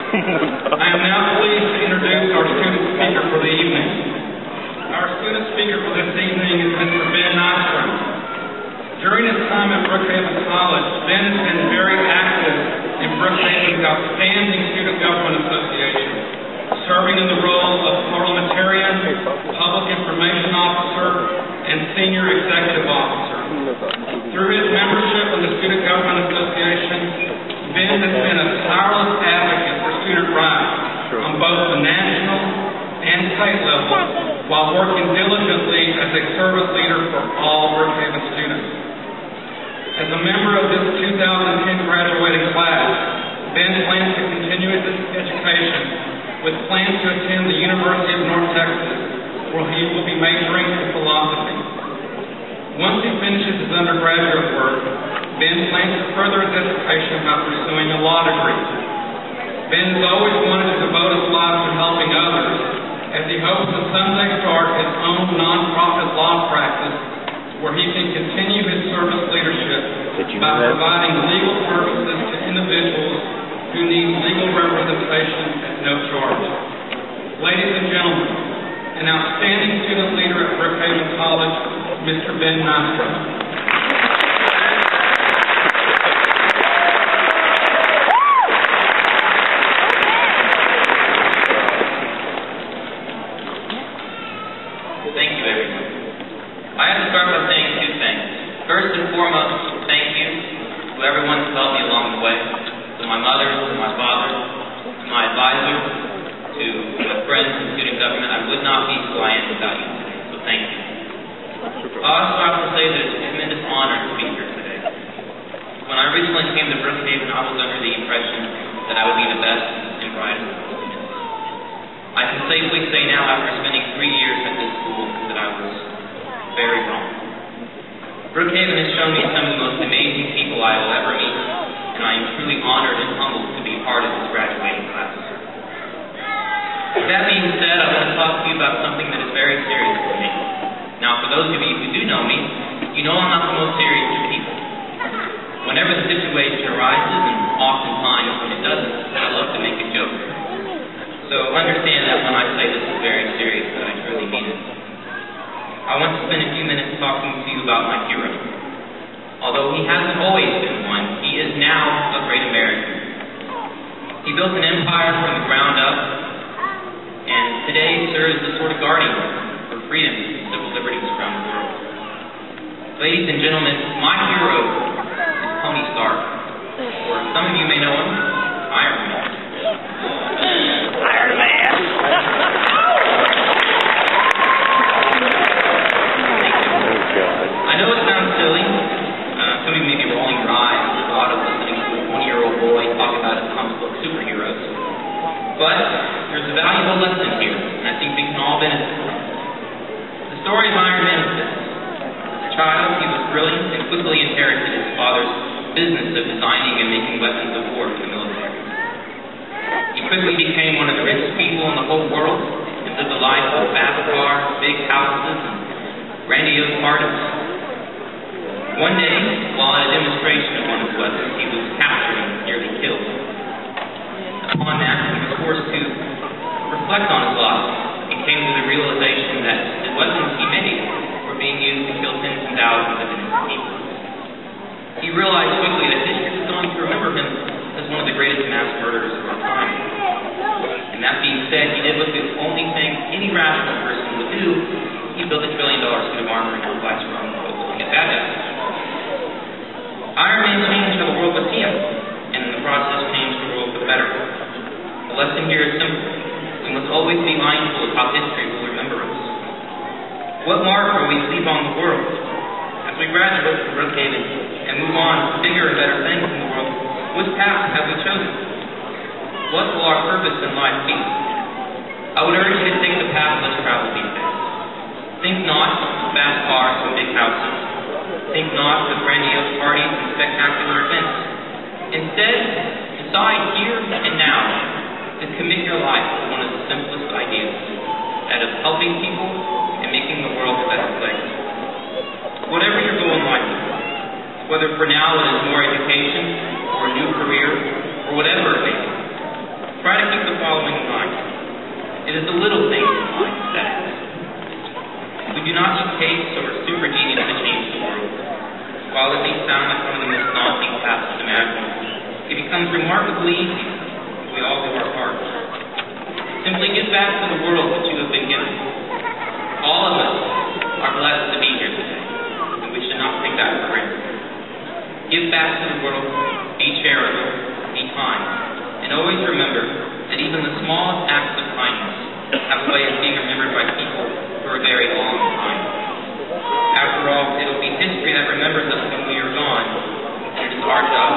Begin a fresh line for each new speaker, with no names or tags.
I am now pleased to introduce our student speaker for the evening. Our student speaker for this evening is Mr. Ben Nystrom. During his time at Brookhaven College, Ben has been very active in Brookhaven's outstanding Student Government Association, serving in the role of parliamentarian, public information officer, and senior executive officer. Through his membership in the Student Government Association, Ben has been a tireless advocate for student rights on both the national and state level, while working diligently as a service leader for all Brookhaven students. As a member of this 2010 graduating class, Ben plans to continue his education with plans to attend the University of North Texas, where he will be majoring in philosophy. Once he finishes his undergraduate work, Ben plans to further his education by pursuing a law degree. Ben has always wanted to devote his life to helping others, as he hopes to someday start his own nonprofit law practice where he can continue his service leadership by providing legal services to individuals who need legal representation at no charge. Ladies and gentlemen, an outstanding student leader at Brookhaven College, Mr. Ben Nystrom.
Thank you, everyone. I have to start by saying two things. First and foremost, thank you to everyone who helped me along the way. To my mother, to my father, to my advisor, to my friends in student government. I would not be who I am without you today, so thank you. I also have to say that it's a tremendous honor to be here today. When I originally came to Brookhaven, I was under the impression that I would be the best and brightest. I can safely say now, after spending 3 years at this school, that I was very wrong. Brookhaven has shown me some of the most amazing people I will ever meet, and I am truly honored and humbled to be part of this graduating class. With that being said, I want to talk to you about something that is very serious for me. Now, for those of you who do know me, you know I'm not the most serious of people. Whenever the situation arises, and oftentimes when it doesn't, I love to make a joke. So understand that when I say this is very serious, that I truly mean it. I want to spend a few minutes talking to you about my hero. Although he hasn't always been one, he is now a great American. He built an empire from the ground up, and today serves as the sort of guardian for freedom and civil liberties around the world. Ladies and gentlemen, my hero is Tony Stark, or some of you may know him, Iron Man.
Iron Man!
I know it sounds silly. Some of you may be rolling your eyes at the thought of listening to a 20-year-old boy talk about his comic book superheroes. But there's a valuable lesson here, and I think we can all benefit from it. The story of Iron Man is this. As a child, he was brilliant and quickly inherited his father's business of designing and making weapons of war for the military. He quickly became one of the richest people in the whole world and lived a life of fast cars, big houses, and grandiose parties. One day, while at a demonstration of one of his weapons, he was captured and nearly killed. Upon that, he was forced to reflect on his life and came to the realization that the weapons he made were being used to kill tens and thousands of innocent people. He realized quickly that history was going to remember him as one of the greatest mass murderers of our time. And that being said, he did what the only thing any rational person would do. He built $1 trillion suit of armor and outclassed Rome to get bad guys. Iron Man changed how the world would see him, and in the process changed the world for the better. The lesson here is simple. We must always be mindful of how history will remember us. What mark will we leave on the world? As we graduate from Brookhaven and move on to bigger and better things in the world, which path have we chosen? What will our purpose in life be? I would urge you to take the path less traveled these days. Think not of fast cars and big houses. Think not of grandiose parties and spectacular events. Instead, decide here and now to commit your life to one of the simplest ideas, that of helping people and making the world a better place. Whatever your goal in life is, whether for now it is more education or a new career or whatever it may be, try to It is the little things in life that matter. We do not need tapes or super genius to change the world. While it may sound like one of the most daunting tasks imaginable, it becomes remarkably easy if we all do our part. Simply give back to the world what you have been given. All of us are blessed to be here today, and we should not take that for granted. Give back to the world, be charitable, be kind, and always remember that even the smallest acts of kindness have a way of being remembered by people for a very long time. After all, it will be history that remembers us when we are gone, and it is our job